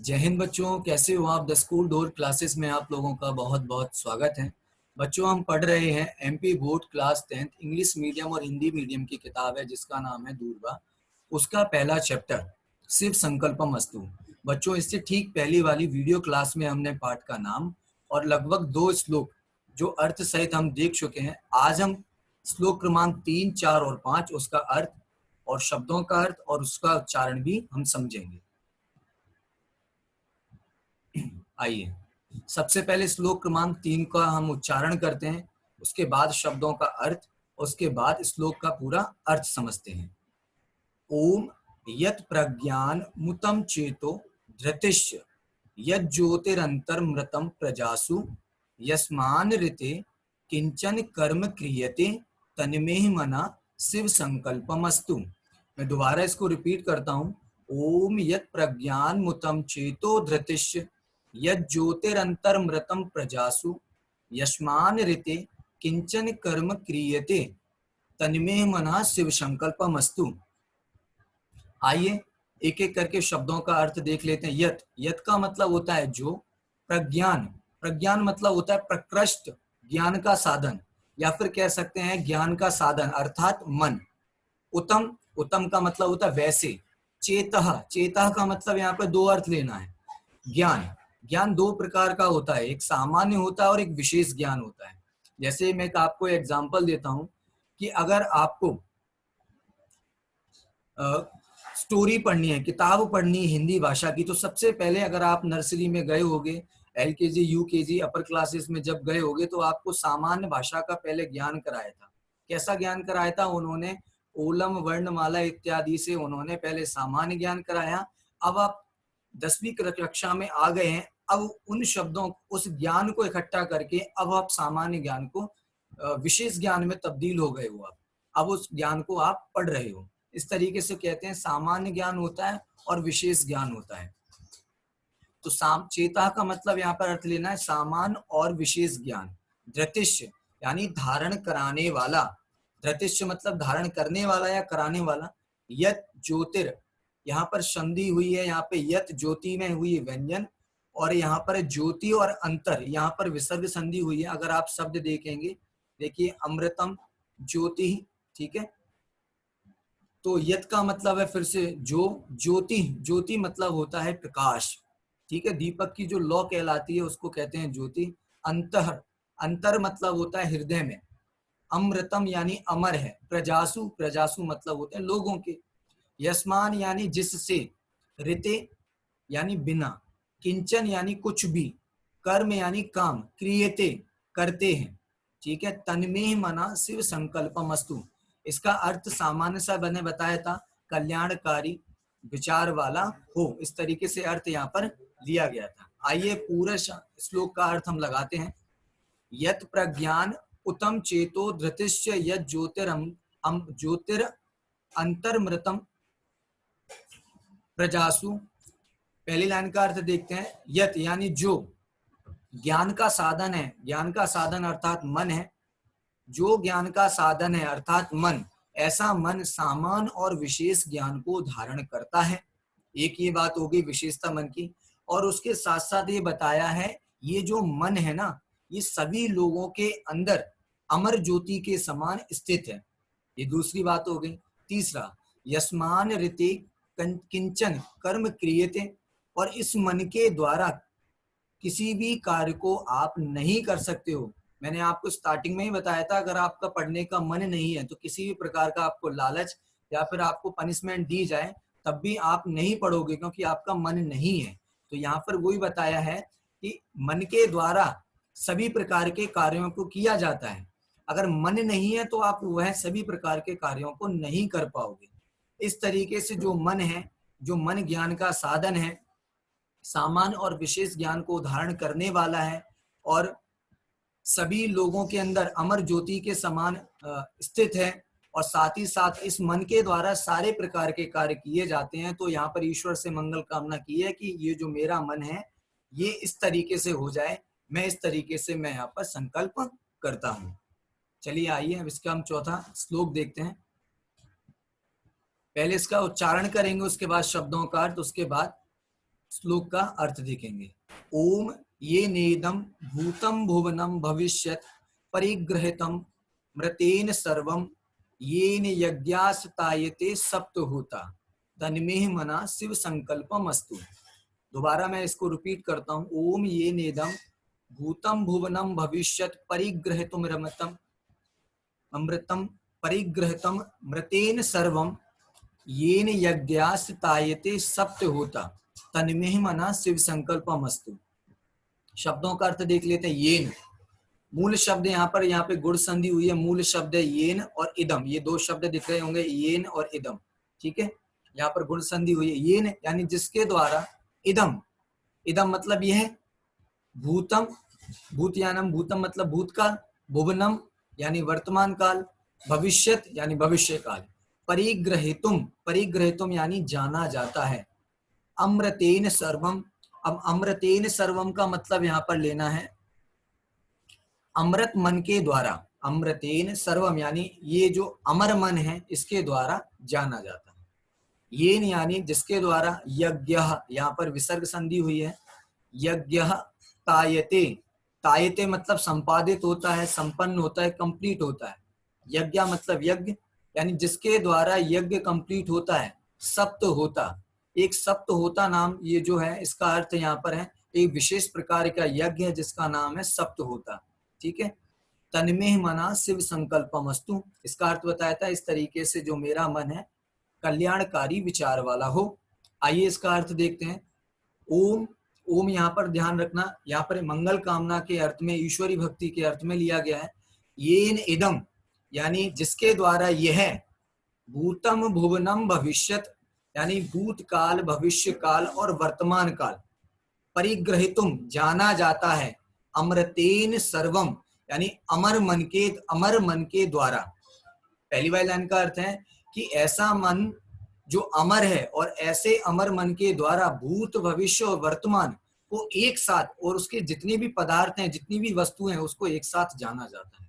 जय हिंद बच्चों, कैसे हो आप। द स्कूल डोर क्लासेस में आप लोगों का बहुत बहुत स्वागत है। बच्चों, हम पढ़ रहे हैं MP board class 10 English medium और हिंदी मीडियम की किताब है जिसका नाम है दूरबा। उसका पहला चैप्टर शिव संकल्पम अस्तु। बच्चों, इससे ठीक पहली वाली वीडियो क्लास में हमने पाठ का नाम और लगभग 2 श्लोक जो अर्थ सहित हम देख चुके हैं। आज हम श्लोक क्रमांक 3, 4 और 5 उसका अर्थ और शब्दों का अर्थ और उसका उच्चारण भी हम समझेंगे। आइए, सबसे पहले श्लोक क्रमांक 3 का हम उच्चारण करते हैं, उसके बाद शब्दों का अर्थ, उसके बाद श्लोक का पूरा अर्थ समझते हैं। ओम यत् प्रज्ञान मुतम चेतो धृतिश्च यत् ज्योतिरंतर्मृतम प्रजासु यस्मान ऋते किंचन कर्म क्रियते तन्मे मना शिव संकल्पमस्तु। मैं दोबारा इसको रिपीट करता हूँ। ओम यत् प्रज्ञान मुतम चेतो धृतिश्च यत् ज्योतिरंतर्मृतम प्रजासु यस्मान ऋते किंचन कर्म क्रियते तन्मे मना शिव संकल्पमस्तु। आइए एक एक करके शब्दों का अर्थ देख लेते हैं। यत यत का मतलब होता है जो। प्रज्ञान प्रज्ञान मतलब होता है प्रकृष्ट ज्ञान का साधन, या फिर कह सकते हैं ज्ञान का साधन अर्थात मन। उत्तम उत्तम का मतलब होता है वैसे। चेतः चेतः का मतलब यहाँ पे 2 अर्थ लेना है। ज्ञान ज्ञान 2 प्रकार का होता है, एक सामान्य होता है और एक विशेष ज्ञान होता है। जैसे मैं आपको एग्जांपल देता हूं कि अगर आपको स्टोरी पढ़नी है, किताब पढ़नी है हिंदी भाषा की, तो सबसे पहले अगर आप नर्सरी में गए होगे, एलकेजी यूकेजी अपर क्लासेस में जब गए होगे, तो आपको सामान्य भाषा का पहले ज्ञान कराया था। कैसा ज्ञान कराया था उन्होंने? ओलम वर्णमाला इत्यादि से उन्होंने पहले सामान्य ज्ञान कराया। अब आप 10वीं कक्षा में आ गए हैं, अब उन शब्दों उस ज्ञान को इकट्ठा करके अब आप सामान्य ज्ञान को विशेष ज्ञान में तब्दील हो गए हो। अब उस ज्ञान को आप पढ़ रहे हो। इस तरीके से कहते हैं सामान्य ज्ञान होता है और विशेष ज्ञान होता है। तो चेता का मतलब यहाँ पर अर्थ लेना है सामान्य और विशेष ज्ञान। धृतिश्य यानी धारण कराने वाला। धृतिश्य मतलब धारण करने वाला या कराने वाला। यत ज्योतिर, यहाँ पर संधि हुई है, यहाँ पे यत ज्योति में हुई व्यंजन, और यहाँ पर ज्योति और अंतर यहाँ पर विसर्ग संधि हुई है। अगर आप शब्द देखेंगे, देखिए अमृतम ज्योति, ठीक है। तो यत का मतलब है फिर से जो। ज्योति ज्योति मतलब होता है प्रकाश, ठीक है। दीपक की जो लौ कहलाती है उसको कहते हैं ज्योति। अंतर अंतर मतलब होता है हृदय में। अमृतम यानी अमर है। प्रजासु प्रजासु मतलब होते हैं लोगों के। यस्मान यानी जिससे। ऋते यानी बिना। किंचन यानी कुछ भी। कर्म यानी काम। क्रियते करते हैं, ठीक है। तन्मे मना शिव संकल्पमस्तु। इसका अर्थ सामान्य सा मैंने बताया था, कल्याणकारी विचार वाला हो। इस तरीके से अर्थ यहाँ पर लिया गया था। आइए पूरा श्लोक का अर्थ हम लगाते हैं। यत प्रज्ञान उत्तम चेतो धृतिश्च यत ज्योतिर अंतर्मृतम प्रजासु। पहली लाइन का अर्थ देखते हैं। यत यानी जो ज्ञान का साधन है, ज्ञान का साधन अर्थात मन है। जो ज्ञान का साधन है अर्थात मन, ऐसा मन सामान्य और विशेष ज्ञान को धारण करता है। एक ये बात हो गई विशेषता मन की। और उसके साथ साथ ये बताया है, ये जो मन है ना, ये सभी लोगों के अंदर अमर ज्योति के समान स्थित है। ये दूसरी बात हो गई। तीसरा, यस्मान ऋते किंचन कर्म क्रियते, और इस मन के द्वारा किसी भी कार्य को आप नहीं कर सकते हो। मैंने आपको स्टार्टिंग में ही बताया था, अगर आपका पढ़ने का मन नहीं है तो किसी भी प्रकार का आपको लालच या फिर आपको पनिशमेंट दी जाए तब भी आप नहीं पढ़ोगे, क्योंकि आपका मन नहीं है। तो यहाँ पर वही बताया है कि मन के द्वारा सभी प्रकार के कार्यों को किया जाता है। अगर मन नहीं है तो आप वह सभी प्रकार के कार्यों को नहीं कर पाओगे। इस तरीके से जो मन है, जो मन ज्ञान का साधन है, सामान्य और विशेष ज्ञान को धारण करने वाला है, और सभी लोगों के अंदर अमर ज्योति के समान स्थित है, और साथ ही साथ इस मन के द्वारा सारे प्रकार के कार्य किए जाते हैं। तो यहाँ पर ईश्वर से मंगल कामना की है कि ये जो मेरा मन है ये इस तरीके से हो जाए, मैं इस तरीके से मैं यहाँ पर संकल्प करता हूँ। चलिए आइए अब इसका हम चौथा श्लोक देखते हैं। पहले इसका उच्चारण करेंगे, उसके बाद शब्दों का अर्थ, उसके बाद श्लोक का अर्थ देखेंगे। ओम ये नेदम भूतम भुवनम भविष्यत परिग्रहितम मृतेन सर्वम येन यज्ञास्तायते सप्तहोता तन्मे मना शिव संकल्पम अस्तु। दोबारा मैं इसको रिपीट करता हूँ। ओम ये नेदम भूतम भुवनम भविष्यत परिग्रहितुम रमतम अमृतम परिग्रहितम मृतेन सर्वम येन यज्ञास्तायते सप्तहोता तन्मे मना शिव संकल्पम अस्तु। शब्दों का अर्थ देख लेते हैं। येन मूल शब्द यहाँ पे गुण संधि हुई है। मूल शब्द है येन और इदम, ये दो शब्द दिख रहे होंगे, येन और इदम। ठीक है, यहाँ पर गुण संधि हुई है। येन यानी जिसके द्वारा, इदम, इदम मतलब यह है भूतम, भूतयानम, भूतम मतलब भूतकाल, भुवनम यानी वर्तमान काल, भविष्यत यानी भविष्य काल, परिग्रहितुम, परिग्रहितुम यानी जाना जाता है, अमृतेन सर्वम। अब अमृतेन सर्वम का मतलब यहाँ पर लेना है अमृत मन के द्वारा। अमृतेन सर्वम यानी ये जो अमर मन है इसके द्वारा जाना जाता है। ये यानी जिसके द्वारा, यज्ञ यहाँ पर विसर्ग संधि हुई है, यज्ञ तायते, तायते मतलब संपादित होता है, संपन्न होता है, कंप्लीट होता है। यज्ञ मतलब यज्ञ यानी जिसके द्वारा यज्ञ कंप्लीट होता है। सप्त होता, एक सप्त होता नाम ये जो है इसका अर्थ यहाँ पर है एक विशेष प्रकार का यज्ञ है जिसका नाम है सप्त होता। ठीक है, तन्मे मना शिव संकल्पमस्तु, इसका अर्थ बताया था इस तरीके से जो मेरा मन है कल्याणकारी विचार वाला हो। आइए इसका अर्थ देखते हैं। ओम, ओम यहाँ पर ध्यान रखना, यहाँ पर मंगल कामना के अर्थ में, ईश्वरी भक्ति के अर्थ में लिया गया है। येन इदम यानी जिसके द्वारा यह, भूतम भुवनम भविष्यत यानी भूतकाल, भविष्य काल और वर्तमान काल, परिग्रहितुम जाना जाता है, अमृतेन सर्वम यानी अमर मन के द्वारा। पहली वाली लाइन का अर्थ है कि ऐसा मन जो अमर है और ऐसे अमर मन के द्वारा भूत, भविष्य और वर्तमान को एक साथ, और उसके जितने भी पदार्थ हैं, जितनी भी वस्तुएं हैं, उसको एक साथ जाना जाता है।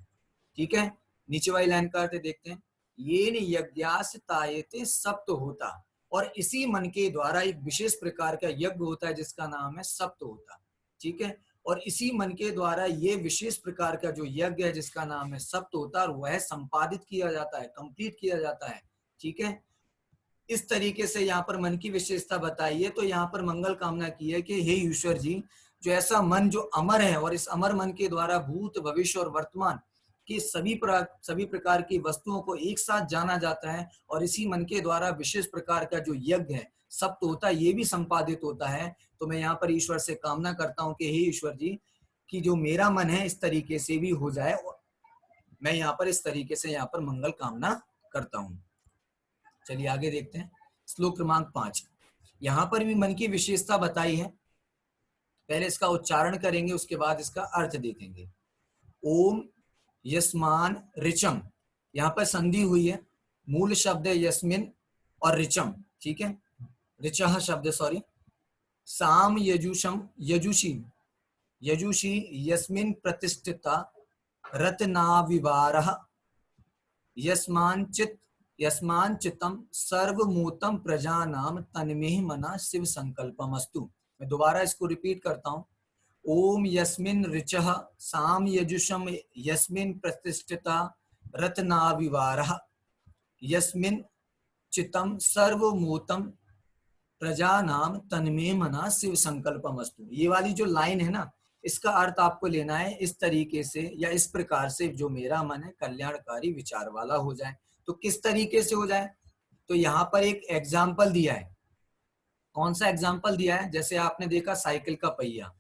ठीक है, नीचे वाली लाइन का अर्थ देखते हैं। येन यज्ञास तायते सप्त होता, और इसी मन के द्वारा एक विशेष प्रकार का यज्ञ होता है जिसका नाम है सप्त होता। ठीक है, और इसी मन के द्वारा ये विशेष प्रकार का जो यज्ञ है जिसका नाम है सप्त होता, और वह संपादित किया जाता है, कंप्लीट किया जाता है। ठीक है, इस तरीके से यहाँ पर मन की विशेषता बताई है। तो यहाँ पर मंगल कामना की है कि हे ईश्वर जी, जो ऐसा मन जो अमर है और इस अमर मन के द्वारा भूत, भविष्य और वर्तमान की सभी प्रकार की वस्तुओं को एक साथ जाना जाता है, और इसी मन के द्वारा विशेष प्रकार का जो यज्ञ है सप्त होता है ये भी संपादित होता है। तो मैं यहाँ पर ईश्वर से कामना करता हूँ कि हे ईश्वर जी, कि जो मेरा मन है इस तरीके से भी हो जाए। मैं यहाँ पर इस तरीके से यहाँ पर मंगल कामना करता हूँ। चलिए आगे देखते हैं। श्लोक क्रमांक 5, यहाँ पर भी मन की विशेषता बताई है। पहले इसका उच्चारण करेंगे, उसके बाद इसका अर्थ देखेंगे। ओम यस्मान ऋचम, यहाँ पर संधि हुई है। मूल शब्द है यस्मिन और ऋचम। ठीक है, ऋचः शब्द, सॉरी। साम यजुषम, यजुषी, यजुषी यस्मिन प्रतिष्ठिता रत्नाविवारः यस्मान चित्तम सर्वमूतम प्रजानाम तन्मे मना शिव संकल्पमस्तु। मैं दोबारा इसको रिपीट करता हूँ। ओम यस्मिन ऋचः साम यजुषम यस्मिन प्रतिष्ठिता रत्नाविवारः यस्मिन चित्तम सर्वमूतम प्रजानाम तन्मे मना शिव संकल्पमस्तु। ये वाली जो लाइन है ना, इसका अर्थ आपको लेना है इस तरीके से या इस प्रकार से, जो मेरा मन है कल्याणकारी विचार वाला हो जाए। तो किस तरीके से हो जाए? तो यहाँ पर एक एग्जाम्पल दिया है। कौन सा एग्जाम्पल दिया है? जैसे आपने देखा साइकिल का पहिया,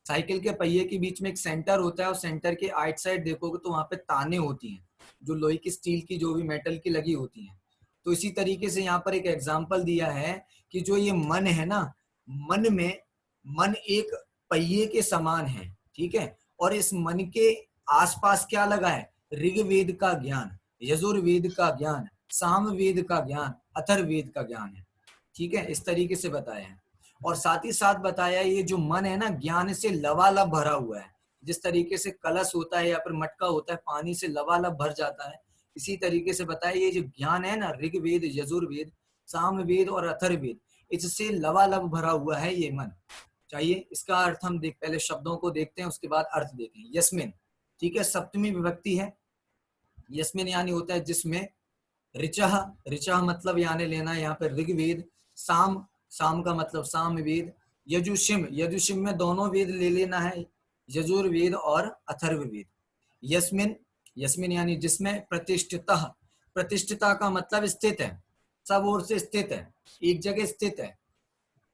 साइकिल के पहिए के बीच में एक सेंटर होता है, और सेंटर के आइट साइड देखोगे तो वहां पे ताने होती हैं जो लोहे की, स्टील की, जो भी मेटल की लगी होती हैं। तो इसी तरीके से यहाँ पर एक एग्जाम्पल दिया है कि जो ये मन है ना, मन एक पहिए के समान है। ठीक है, और इस मन के आसपास क्या लगा है? ऋग्वेद का ज्ञान, यजुर्वेद का ज्ञान, सामवेद का ज्ञान, अथर्ववेद का ज्ञान है। ठीक है, इस तरीके से बताया है। और साथ ही साथ बताया ये जो मन है ना, ज्ञान से लबालब भरा हुआ है। जिस तरीके से कलश होता है या फिर मटका होता है, पानी से लबालब भर जाता है, इसी तरीके से बताया ये जो ज्ञान है ना, ऋग्वेद, यजुर्वेद, सामवेद और अथर्ववेद, इससे लबालब भरा हुआ है ये मन। चाहिए इसका अर्थ हम पहले शब्दों को देखते हैं, उसके बाद अर्थ देखें। यस्मिन, ठीक है, सप्तमी विभक्ति है। यस्मिन यानी होता है जिसमें, ऋचः, ऋचः मतलब यानी लेना यहाँ पर ऋग्वेद, साम, साम का मतलब सामवेद, यजुषिम, यजुषिम में दोनों वेद ले लेना है, यजुर्वेद और अथर्ववेद। यस्मिन, यस्मिन यानी जिसमें, प्रतिष्ठितः, प्रतिष्ठिता का मतलब स्थित है, सब ओर से स्थित है, एक जगह स्थित है।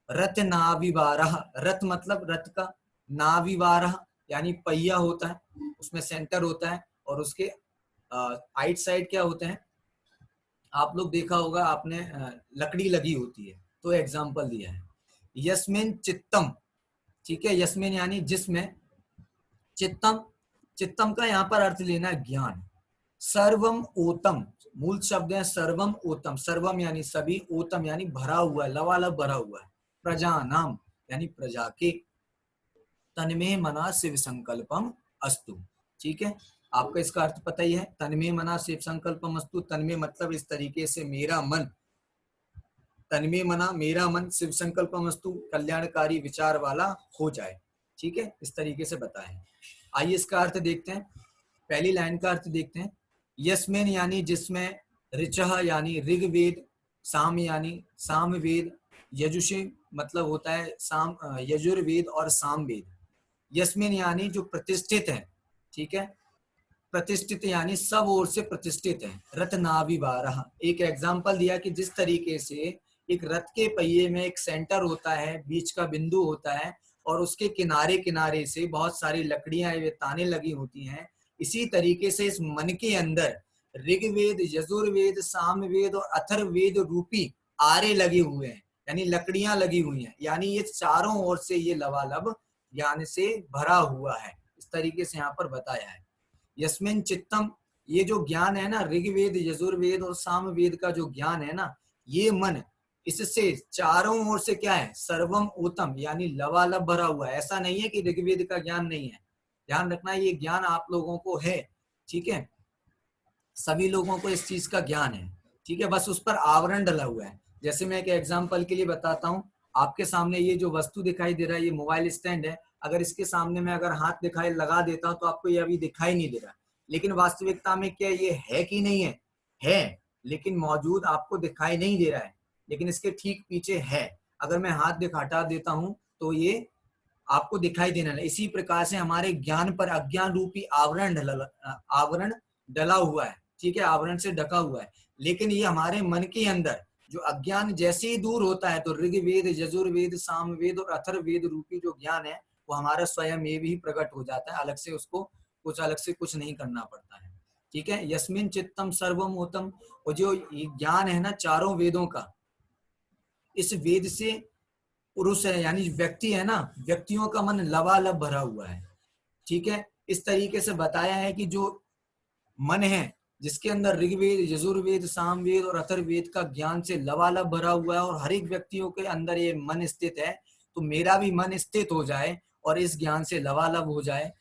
रथ नाविवारः, रथ मतलब रथ का, नाविवारः यानी पहिया होता है, उसमें सेंटर होता है और उसके आइट साइड क्या होते हैं, आप लोग देखा होगा आपने, लकड़ी लगी होती है, तो एग्जाम्पल दिया है। यस्मिन चित्तम, ठीक है, यस्मिन यानी जिसमें, चित्तम, चित्तम का यहाँ पर अर्थ लेना है ज्ञान। सर्वम ओतम, मूल शब्द है सर्वम ओतम, सर्वम यानी सभी, ओतम यानी भरा हुआ है, लबालब भरा हुआ है। प्रजा नाम यानी प्रजा के, तन्मे मना शिव संकल्पम अस्तु, ठीक है, आपका इसका अर्थ पता ही है, तन्मे मना शिव संकल्पम अस्तु, तन्मे मतलब इस तरीके से मेरा मन, तन्मे मना मेरा मन, शिव संकल्पम अस्तु कल्याणकारी विचार वाला हो जाए, ठीक है, इस तरीके से बताएं। आइए इसका अर्थ देखते हैं, पहली लाइन का अर्थ देखते हैं। यस्मिन यानी जिसमें, ऋचः यानी ऋग्वेद, साम यानी सामवेद, यजुषे मतलब होता है साम, यजुर्वेद और सामवेद। यस्मिन यानी जो प्रतिष्ठित है, ठीक है, प्रतिष्ठित यानी सब ओर से प्रतिष्ठित है। रथ नाविवारः, एक एग्जाम्पल दिया कि जिस तरीके से एक रथ के पहिए में एक सेंटर होता है, बीच का बिंदु होता है और उसके किनारे किनारे से बहुत सारी लकड़ियां वे ताने लगी होती हैं, इसी तरीके से इस मन के अंदर ऋग्वेद, यजुर्वेद, सामवेद और अथर्ववेद रूपी आरे लगे हुए हैं, यानी लकड़ियां लगी हुई हैं, यानी ये चारों ओर से ये लबालब ज्ञान से भरा हुआ है, इस तरीके से यहाँ पर बताया है। यस्मिन चित्तम, ये जो ज्ञान है ना, ऋग्वेद, यजुर्वेद और सामवेद का जो ज्ञान है ना, ये मन इससे चारों ओर से क्या है, सर्वम उत्तम यानी लबालब भरा हुआ है। ऐसा नहीं है कि ऋग्वेद का ज्ञान नहीं है, ध्यान रखना ये ज्ञान आप लोगों को है, ठीक है, सभी लोगों को इस चीज का ज्ञान है, ठीक है, बस उस पर आवरण डला हुआ है। जैसे मैं एक एग्जांपल के लिए बताता हूँ, आपके सामने ये जो वस्तु दिखाई दे रहा है, ये मोबाइल स्टैंड है, अगर इसके सामने मैं अगर हाथ दिखाई लगा देता हूँ तो आपको ये अभी दिखाई नहीं दे रहा, लेकिन वास्तविकता में क्या ये है कि नहीं है, है, लेकिन मौजूद आपको दिखाई नहीं दे रहा है, लेकिन इसके ठीक पीछे है। अगर मैं हाथ हटा देता हूं तो ये आपको दिखाई देने लगा। इसी प्रकार से हमारे ज्ञान पर अज्ञान रूपी आवरण डला हुआ है, ठीक है, आवरण से ढका हुआ है, लेकिन ये हमारे मन के अंदर जो अज्ञान जैसे ही दूर होता है तो ऋग्वेद, यजुर्वेद, सामवेद और अथर्ववेद रूपी जो ज्ञान है वो हमारा स्वयं ये भी प्रकट हो जाता है, अलग से उसको अलग से कुछ नहीं करना पड़ता है, ठीक है। यस्मिन चित्तम सर्वमोतम, और जो ज्ञान है ना चारों वेदों का, इस वेद से पुरुष है यानी व्यक्ति है ना, व्यक्तियों का मन लबालब भरा हुआ है, ठीक है। इस तरीके से बताया है कि जो मन है जिसके अंदर ऋग्वेद, यजुर्वेद, सामवेद और अथर्ववेद का ज्ञान से लबालब भरा हुआ है और हर एक व्यक्तियों के अंदर ये मन स्थित है, तो मेरा भी मन स्थित हो जाए और इस ज्ञान से लबालब हो जाए।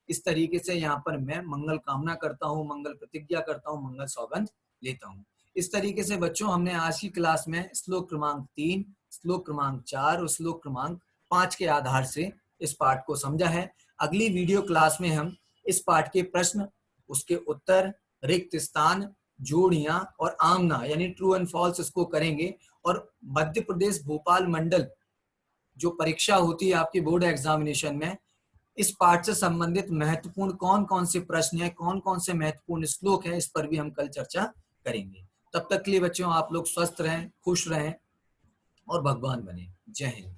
इस तरीके से यहाँ पर मैं मंगल कामना करता हूँ, मंगल प्रतिज्ञा करता हूँ, मंगल सौगंध लेता हूँ। इस तरीके से बच्चों हमने आज की क्लास में श्लोक क्रमांक 3, श्लोक क्रमांक 4 और श्लोक क्रमांक 5 के आधार से इस पाठ को समझा है। अगली वीडियो क्लास में हम इस पाठ के प्रश्न, उसके उत्तर, रिक्त स्थान, जोड़ियां और आमना यानी ट्रू एंड फॉल्स इसको करेंगे। और मध्य प्रदेश भोपाल मंडल जो परीक्षा होती है आपकी बोर्ड एग्जामिनेशन में, इस पाठ से संबंधित महत्वपूर्ण कौन कौन से प्रश्न है, कौन कौन से महत्वपूर्ण श्लोक है, इस पर भी हम कल चर्चा करेंगे। तब तक के लिए बच्चों आप लोग स्वस्थ रहें, खुश रहें और भगवान बने। जय हिंद।